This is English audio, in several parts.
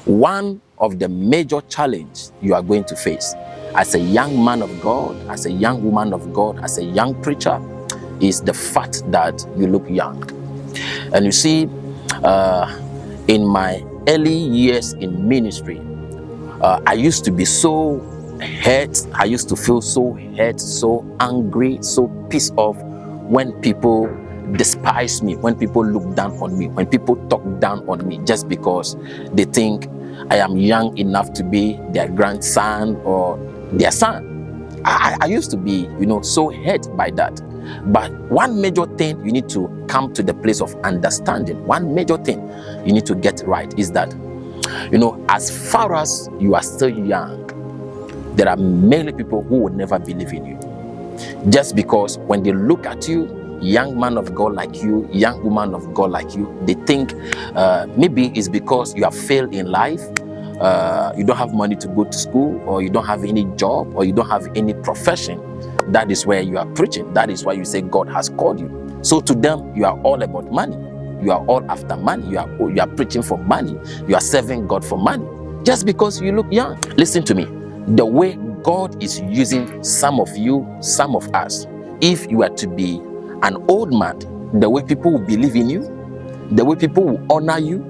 One of the major challenges you are going to face as a young man of God, as a young woman of God, as a young preacher, is the fact that you look young. And you see, in my early years in ministry, I used to be so hurt. I used to feel so hurt, so angry, so pissed off when people despise me, when people look down on me, when people talk down on me just because they think I am young enough to be their grandson or their son. I used to be, so hurt by that. But one major thing you need to come to the place of understanding, one major thing you need to get right is that, as far as you are still young, there are many people who will never believe in you. Just because when they look at you, young man of God like you, young woman of God like you, they think maybe it's because you have failed in life, you don't have money to go to school, or you don't have any job, or you don't have any profession. That is where you are preaching. That is why you say God has called you. So to them, you are all about money. You are all after money. You are preaching for money. You are serving God for money. Just because you look young. Listen to me. The way God is using some of you, some of us, if you are to be an old man, the way people will believe in you, the way people will honor you,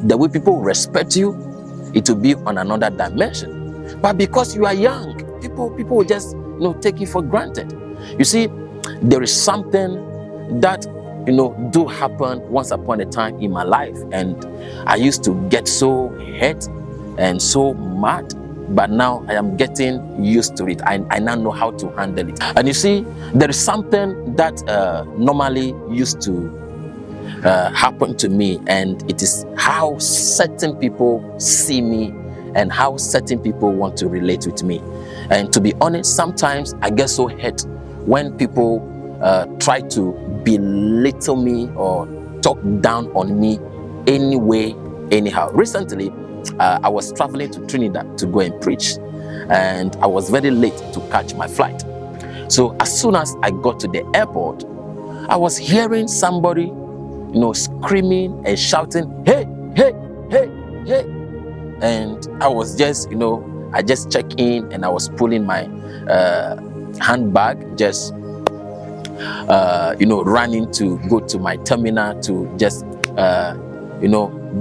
the way people will respect you, it will be on another dimension. But because you are young, people will just take you for granted. You see, there is something that do happen once upon a time in my life, and I used to get so hurt and so mad, but now I am getting used to it. I now know how to handle it. And you see, there is something that normally used to happen to me, and it is how certain people see me and how certain people want to relate with me. And to be honest, sometimes I get so hurt when people try to belittle me or talk down on me anyway, anyhow. Recently, I was traveling to Trinidad to go and preach, and I was very late to catch my flight. So as soon as I got to the airport, I was hearing somebody, screaming and shouting, "Hey, hey, hey, hey!" And I was just, I just checked in, and I was pulling my handbag, just, running to go to my terminal to just,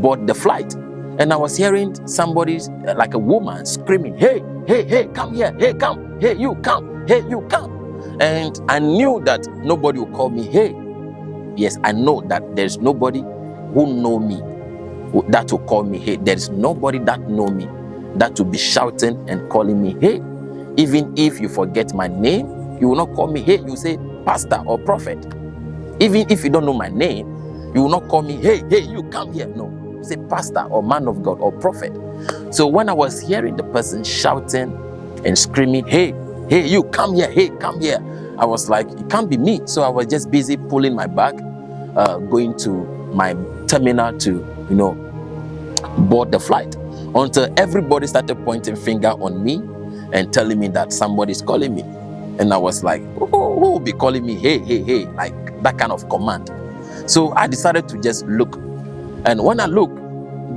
board the flight. And I was hearing somebody, like a woman, screaming, "Hey, hey, hey, come here, hey, come, hey, you come, hey, you come." And I knew that nobody would call me "hey." Yes, I know that there's nobody who know me that will call me "hey." There's nobody that know me that will be shouting and calling me "hey." Even if you forget my name, you will not call me "hey." You say pastor or prophet. Even if you don't know my name, you will not call me "hey, hey, you come here." No, you say pastor or man of God or prophet. So when I was hearing the person shouting and screaming, "Hey, hey, you come here, hey, come here," I was like, it can't be me. So I was just busy pulling my bag, going to my terminal to, board the flight, until everybody started pointing finger on me and telling me that somebody's calling me. And I was like, who will be calling me "hey, hey, hey," like that kind of command? So I decided to just look. And when I looked,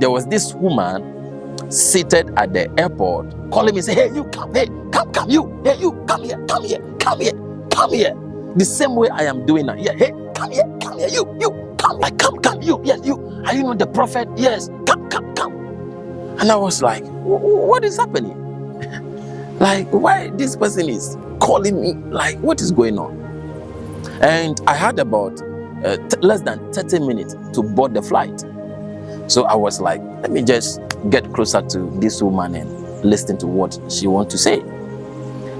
there was this woman seated at the airport calling me, say, "Hey, you come, hey, come, you, hey, you, come here, come here, come here, come here." The same way I am doing now. Yeah, "Hey, come here, you, come, like, come, you, yes, you. Are you not the prophet? Yes, come. And I was like, what is happening? Like, why this person is calling me? Like, what is going on? And I had about less than 30 minutes to board the flight. So I was like, let me just get closer to this woman and listen to what she wants to say.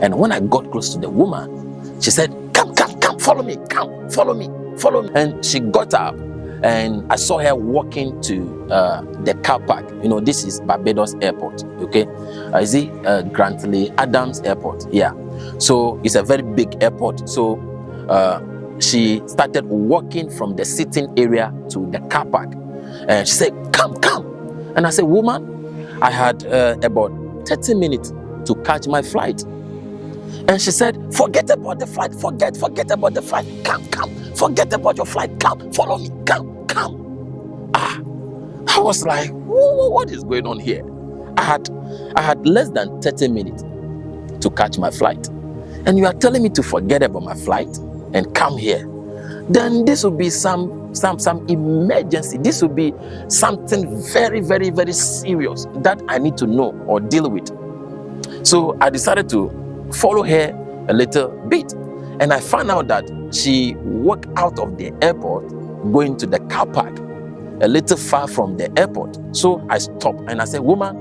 And when I got close to the woman, she said, come, follow me, come, follow me. And she got up, and I saw her walking to the car park. This is Barbados Airport, okay? Is it Grantley Adams Airport? Yeah. So it's a very big airport. So she started walking from the sitting area to the car park. And she said, come. And I said, woman, I had about 30 minutes to catch my flight. And she said, forget about the flight, forget about the flight, come, forget about your flight, come, follow me, come. I I was like, what is going on here? I had less than 30 minutes to catch my flight, and you are telling me to forget about my flight and come here. Then this will be some emergency. This will be something very, very, very serious that I need to know or deal with. So I decided to follow her a little bit, and I found out that she walked out of the airport going to the car park a little far from the airport. So I stopped and I said, woman,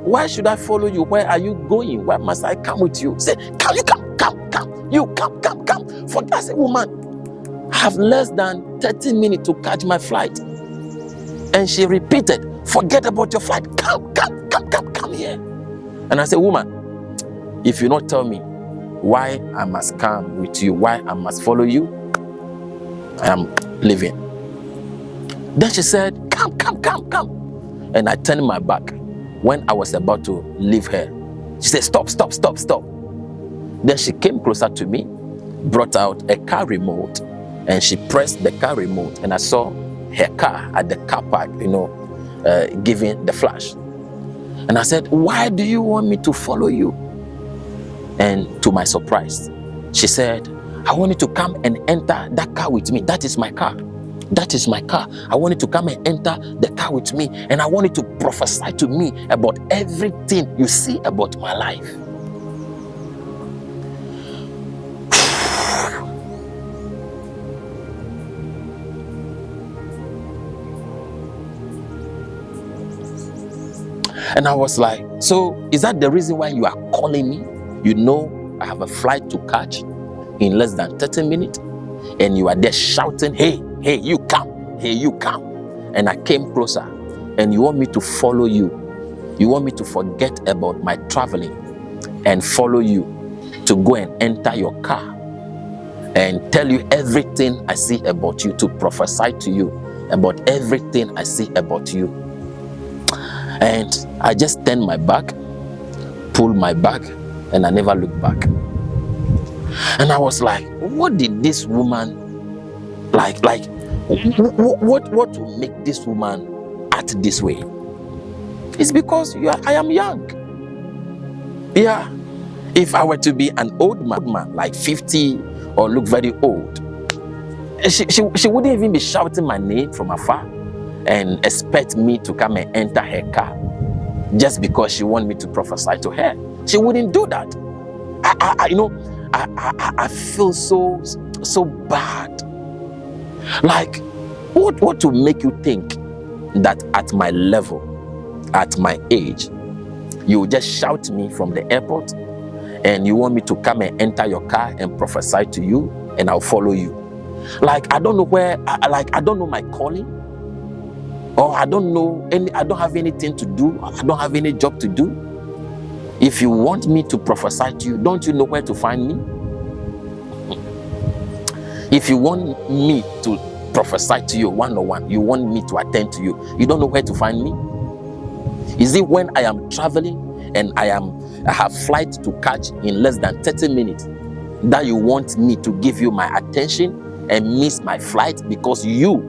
why should I follow you? Where are you going? Why must I come with you? Say, come, you come. You come. For I said, woman, I have less than 30 minutes to catch my flight. And she repeated, forget about your flight. Come here. And I said, woman, if you not tell me why I must come with you, why I must follow you, I am leaving. Then she said, come. And I turned my back. When I was about to leave her, she said, stop. Then she came closer to me, brought out a car remote, and she pressed the car remote, and I saw her car at the car park, giving the flash. And I said, why do you want me to follow you? And to my surprise, she said, I want you to come and enter that car with me. That is my car. I want you to come and enter the car with me, and I want you to prophesy to me about everything you see about my life. And I was like, so is that the reason why you are calling me? You know I have a flight to catch in less than 30 minutes, and you are there shouting, hey, you come. And I came closer, and you want me to follow you. You want me to forget about my traveling and follow you to go and enter your car and tell you everything I see about you, to prophesy to you about everything I see about you. And I just turned my back, pulled my bag, and I never looked back. And I was like, what did this woman like what will make this woman act this way? It's because I am young. Yeah. If I were to be an old man like 50 or look very old, she wouldn't even be shouting my name from afar and expect me to come and enter her car just because she wanted me to prophesy to her. She wouldn't do that. I feel so bad. Like, what will make you think that at my level, at my age, you will just shout me from the airport and you want me to come and enter your car and prophesy to you and I'll follow you? Like, I don't know where, I don't know my calling, or I don't have anything to do, I don't have any job to do. If you want me to prophesy to you, don't you know where to find me? If you want me to prophesy to you one-on-one, you want me to attend to you, you don't know where to find me? Is it when I am traveling and I have flight to catch in less than 30 minutes that you want me to give you my attention and miss my flight because you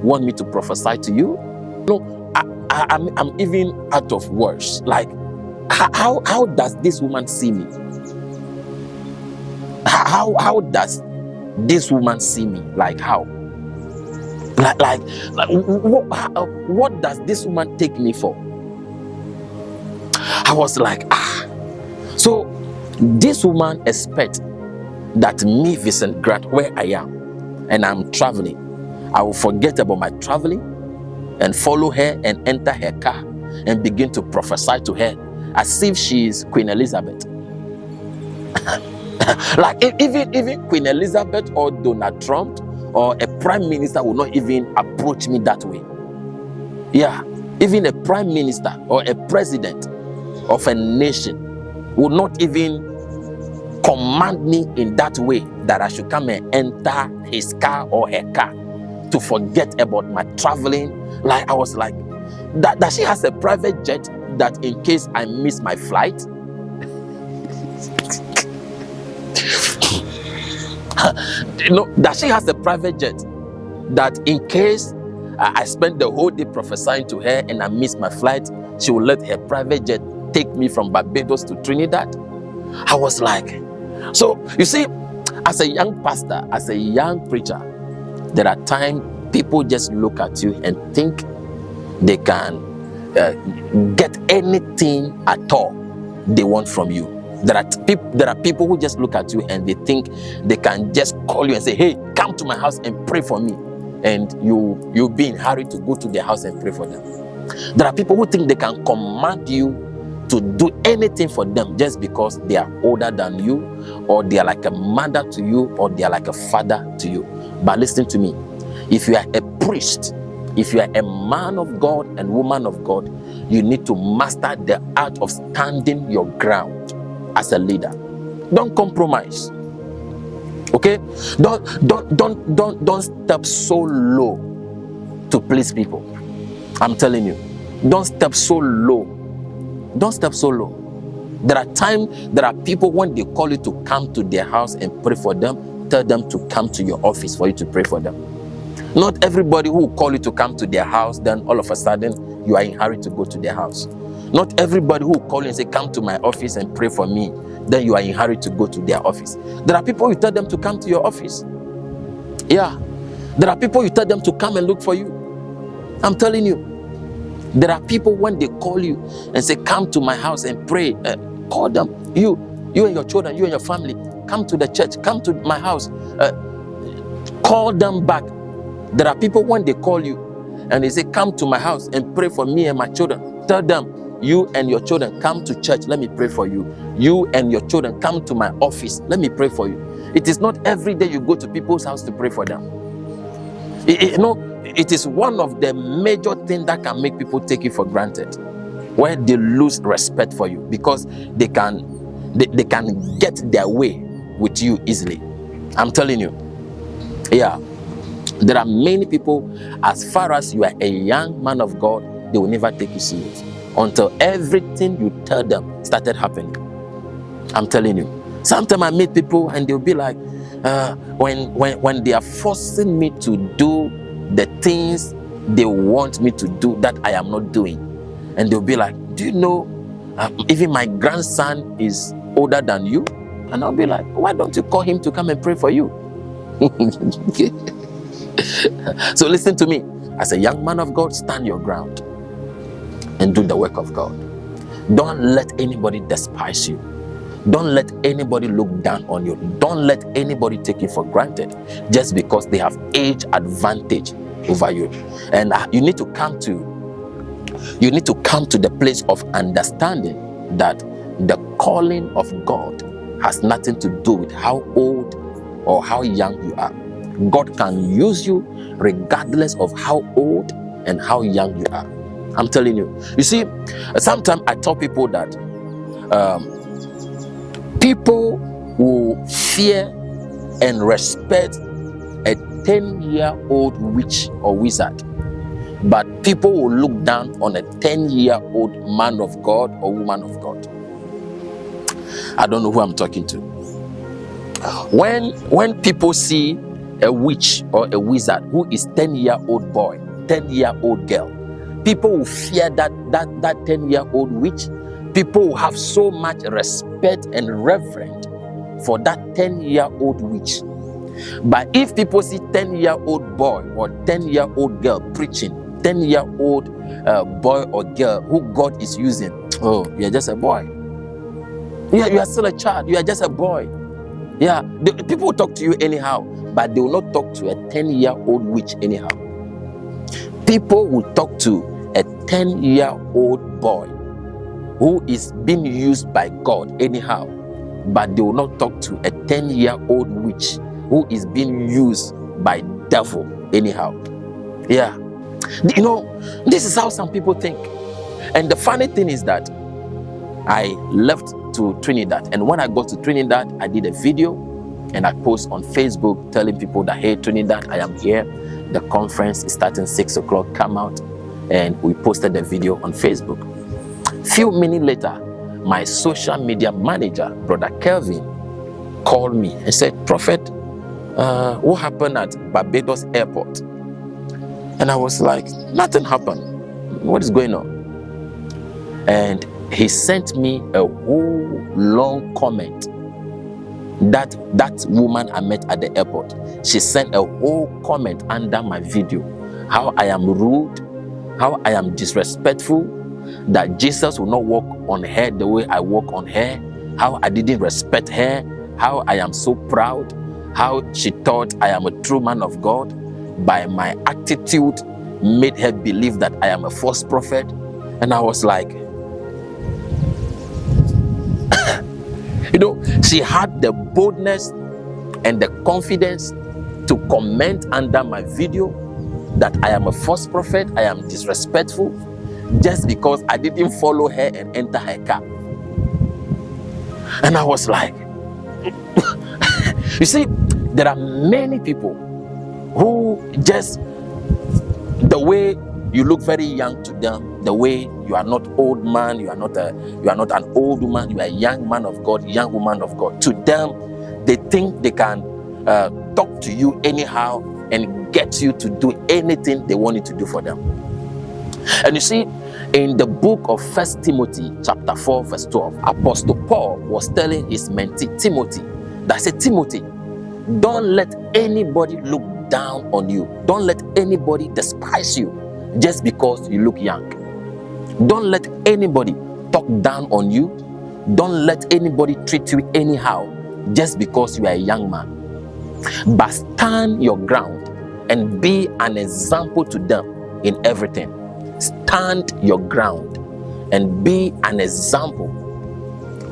want me to prophesy to you? No, I'm even out of words. Like, how does this woman see me? How does this woman see me? Like, how? What does this woman take me for? I was like, so this woman expects that me, Vincent Grant, where I am, and I'm traveling, I will forget about my traveling and follow her and enter her car and begin to prophesy to her as if she is Queen Elizabeth. Like, even Queen Elizabeth or Donald Trump or a prime minister will not even approach me that way. Yeah, even a prime minister or a president of a nation will not even command me in that way that I should come and enter his car or her car to forget about my traveling. Like, I was like, that she has a private jet that in case I miss my flight, that she has a private jet that in case I spent the whole day prophesying to her, and I missed my flight. She would let her private jet take me from Barbados to Trinidad. I was like, so you see, as a young pastor, as a young preacher, there are times people just look at you and think they can get anything at all they want from you. There are people who just look at you and they think they can just call you and say, hey, come to my house and pray for me. And you'll be in a hurry to go to their house and pray for them. There are people who think they can command you to do anything for them just because they are older than you, or they are like a mother to you, or they are like a father to you. But listen to me. If you are a priest, if you are a man of God and woman of God, you need to master the art of standing your ground as a leader. Don't compromise. Okay? Don't step so low to please people. I'm telling you. Don't step so low. Don't step so low. There are people when they call you to come to their house and pray for them, tell them to come to your office for you to pray for them. Not everybody who will call you to come to their house, then all of a sudden you are in a hurry to go to their house. Not everybody who will call you and say, come to my office and pray for me, then you are in a hurry to go to their office. There are people you tell them to come to your office. Yeah. There are people you tell them to come and look for you. I'm telling you. There are people when they call you and say, come to my house and pray, call them. You and your children, you and your family, come to the church, come to my house. Call them back. There are people when they call you and they say, come to my house and pray for me and my children. Tell them, you and your children, come to church, let me pray for you. You and your children, come to my office, let me pray for you. It is not every day you go to people's house to pray for them. It is one of the major things that can make people take you for granted, where they lose respect for you because they can get their way with you easily. I'm telling you. Yeah. There are many people, as far as you are a young man of God, they will never take you serious until everything you tell them started happening. I'm telling you. Sometimes I meet people and they'll be like, when they are forcing me to do the things they want me to do that I am not doing, and they'll be like, do you know, even my grandson is older than you? And I'll be like, why don't you call him to come and pray for you? So listen to me. As a young man of God, stand your ground and do the work of God. Don't let anybody despise you. Don't let anybody look down on you. Don't let anybody take you for granted just because they have age advantage over you. And you need to come to the place of understanding that the calling of God has nothing to do with how old or how young you are. God can use you regardless of how old and how young you are. I'm telling you. You see, sometimes I tell people that people will fear and respect a 10-year-old witch or wizard, but people will look down on a 10-year-old man of God or woman of God. I don't know who I'm talking to. When people see a witch or a wizard who is 10-year-old boy, 10-year-old girl, people will fear that 10-year-old witch. People will have so much respect and reverence for that 10-year-old witch. But if people see 10-year-old boy or 10-year-old girl preaching, 10-year-old boy or girl who God is using, oh, you're just a boy. Yeah, you are still a child. You are just a boy. Yeah, people will talk to you anyhow, but they will not talk to a 10-year-old witch anyhow. People will talk to a 10-year-old boy who is being used by God anyhow, but they will not talk to a 10-year-old witch who is being used by devil anyhow. Yeah. You know, this is how some people think. And the funny thing is that I left to Trinidad, and when I got to Trinidad, I did a video and I post on Facebook telling people that, hey, Trinidad, I am here. The conference is starting 6 o'clock. Come out. And we posted the video on Facebook. Few minutes later, my social media manager, Brother Kelvin, called me and said, Prophet, what happened at Barbados Airport? And I was like, nothing happened. What is going on? And he sent me a whole long comment. That woman I met at the airport, she sent a whole comment under my video. How I am rude, how I am disrespectful, that Jesus will not walk on her the way I walk on her, how I didn't respect her, how I am so proud, how she thought I am a true man of God. By my attitude, made her believe that I am a false prophet. And I was like, she had the boldness and the confidence to comment under my video that I am a false prophet, I am disrespectful, just because I didn't follow her and enter her car. And I was like, you see, there are many people who just, the way you look very young to them, the way you are not old man, you are not an old woman, you are a young man of God, young woman of God. To them, they think they can talk to you anyhow and get you to do anything they want you to do for them. And you see, in the book of 1 Timothy chapter 4 verse 12, Apostle Paul was telling his mentee Timothy, that said, Timothy, don't let anybody look down on you. Don't let anybody despise you just because you look young. Don't let anybody talk down on you. Don't let anybody treat you anyhow just because you are a young man. But stand your ground and be an example to them in everything. Stand your ground and be an example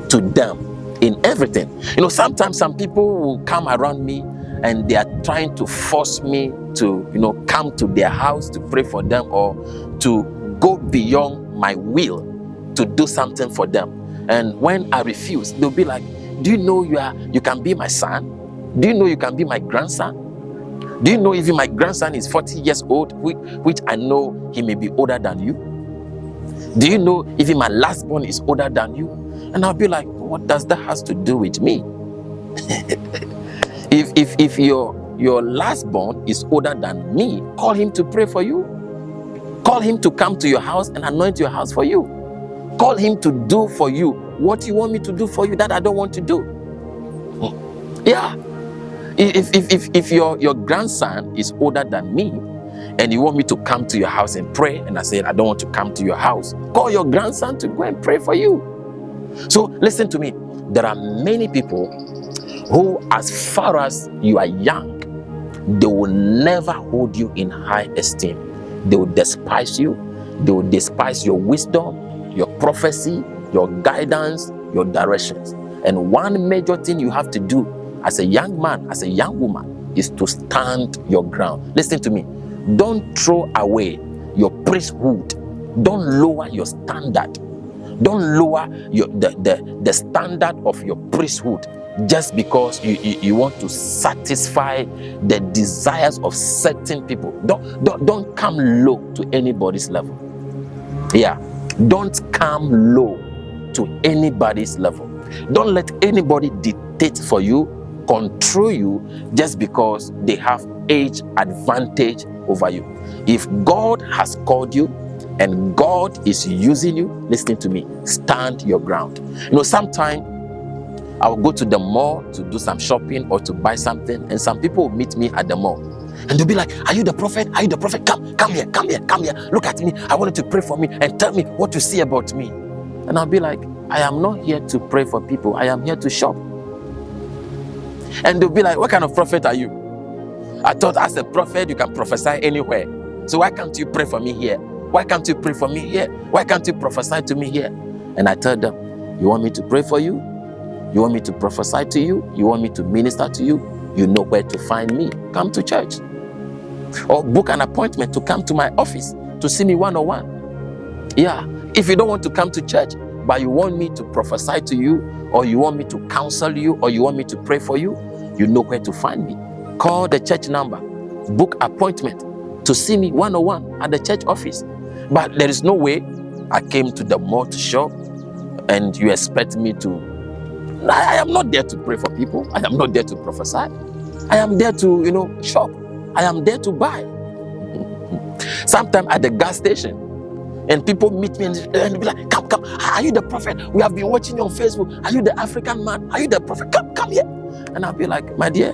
to them in everything. Sometimes some people will come around me and they are trying to force me to, come to their house to pray for them, or to go beyond my will to do something for them. And when I refuse, they'll be like, do you know you can be my son? Do you know you can be my grandson? Do you know even my grandson is 40 years old, which I know he may be older than you? Do you know even my last born is older than you? And I'll be like, what does that have to do with me? If your last born is older than me, call him to pray for you. Call him to come to your house and anoint your house for you. Call him to do for you what you want me to do for you that I don't want to do. Yeah. If your grandson is older than me and you want me to come to your house and pray, and I said I don't want to come to your house, call your grandson to go and pray for you. So listen to me. There are many people who, as far as you are young, they will never hold you in high esteem. They will despise you. They will despise your wisdom, your prophecy, your guidance, your directions. And one major thing you have to do as a young man, as a young woman, is to stand your ground. Listen to me. Don't throw away your priesthood. Don't lower your standard. Don't lower the standard of your priesthood just because you want to satisfy the desires of certain people. Don't come low to anybody's level. Yeah, don't come low to anybody's level. Don't let anybody dictate for you, control you, just because they have age advantage over you. If God has called you and God is using you, listen to me, stand your ground. Sometimes I will go to the mall to do some shopping or to buy something, and some people will meet me at the mall and they'll be like, are you the prophet? Are you the prophet? Come here. Look at me. I want you to pray for me and tell me what you see about me. And I'll be like, I am not here to pray for people. I am here to shop. And they'll be like, what kind of prophet are you? I thought as a prophet you can prophesy anywhere. So why can't you pray for me here? Why can't you pray for me here? Why can't you prophesy to me here? And I tell them, you want me to pray for you? You want me to prophesy to you? You want me to minister to you? You know where to find me. Come to church. Or book an appointment to come to my office to see me one-on-one. Yeah. If you don't want to come to church, but you want me to prophesy to you, or you want me to counsel you, or you want me to pray for you, you know where to find me. Call the church number. Book appointment to see me one-on-one at the church office. But there is no way I came to the mall to shop and you expect me to. I am not there to pray for people. I am not there to prophesy. I am there to, shop. I am there to buy. Sometimes at the gas station, and people meet me and be like, come, are you the prophet? We have been watching you on Facebook. Are you the African man? Are you the prophet? Come here. And I'll be like, my dear,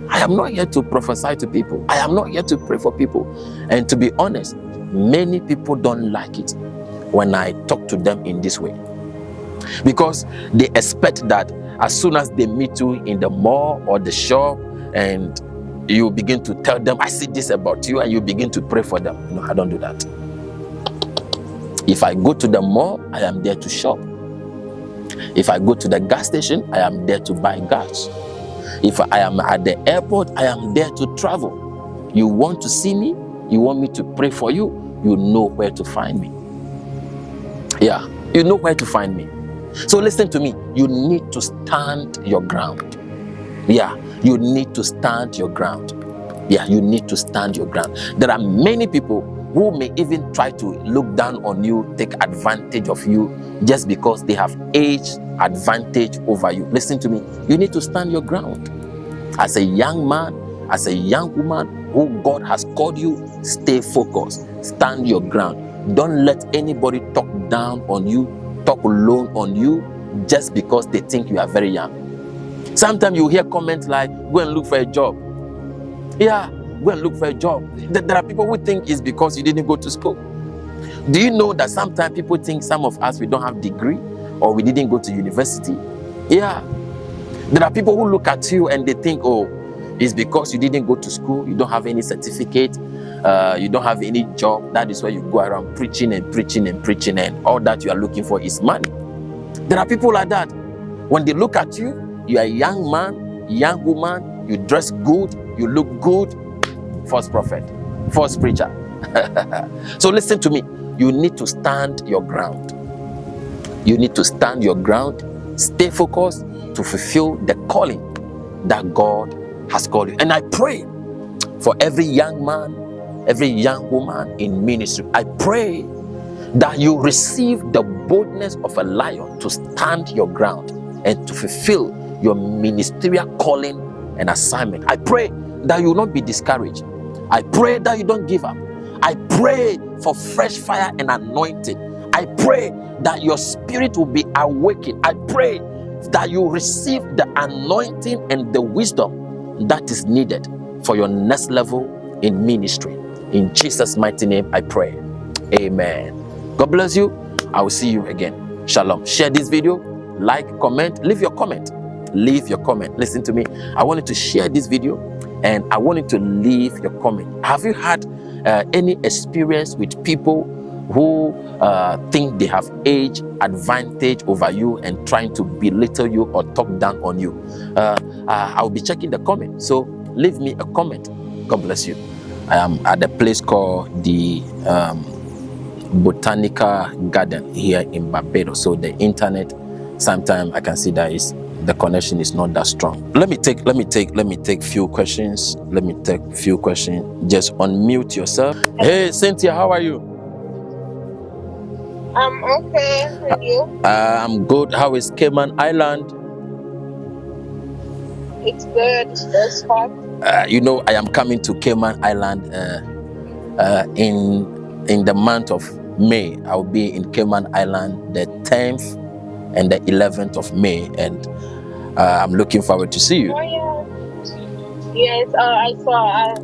I am not here to prophesy to people. I am not here to pray for people. And to be honest, many people don't like it when I talk to them in this way, because they expect that as soon as they meet you in the mall or the shop and you begin to tell them, I see this about you, and you begin to pray for them. No, I don't do that. If I go to the mall, I am there to shop. If I go to the gas station, I am there to buy gas. If I am at the airport, I am there to travel. You want to see me? You want me to pray for you? You know where to find me. Yeah, you know where to find me. So listen to me. You need to stand your ground. Yeah, you need to stand your ground. Yeah, you need to stand your ground. There are many people who may even try to look down on you, take advantage of you, just because they have age advantage over you. Listen to me. You need to stand your ground. As a young man, as a young woman who God has called you, stay focused. Stand your ground. Don't let anybody talk down on you, talk low on you, just because they think you are very young. Sometimes you hear comments like, go and look for a job. Yeah, go and look for a job. There are people who think it's because you didn't go to school. Do you know that sometimes people think some of us, we don't have degree or we didn't go to university? Yeah. There are people who look at you and they think, oh, it's because you didn't go to school, you don't have any certificate, you don't have any job. That is why you go around preaching and preaching and preaching, and all that you are looking for is money. There are people like that. When they look at you, you are a young man, young woman, you dress good, you look good, false prophet, false preacher. So listen to me. You need to stand your ground. You need to stand your ground. Stay focused to fulfill the calling that God has called you. And I pray for every young man, every young woman in ministry. I pray that you receive the boldness of a lion to stand your ground and to fulfill your ministerial calling and assignment. I pray that you will not be discouraged. I pray that you don't give up. I pray for fresh fire and anointing. I pray that your spirit will be awakened. I pray that you receive the anointing and the wisdom that is needed for your next level in ministry. In Jesus' mighty name, I pray. Amen. God bless you. I will see you again. Shalom. Share this video, like, comment, leave your comment. Leave your comment. Listen to me. I wanted to share this video and I wanted to leave your comment. Have you had any experience with people who think they have age advantage over you and trying to belittle you or talk down on you? I'll be checking the comment. So leave me a comment. God bless you. I am at a place called the Botanical Garden here in Barbados. So the internet, sometimes I can see that the connection is not that strong. Let me take few questions. Just unmute yourself. Hey Cynthia, how are you? I'm okay. And you? I'm good. How is Cayman Island? It's good. It's hot. I am coming to Cayman Island in the month of May. I'll be in Cayman Island the 10th and the 11th of May, and I'm looking forward to see you. Oh yeah. Yes. I saw.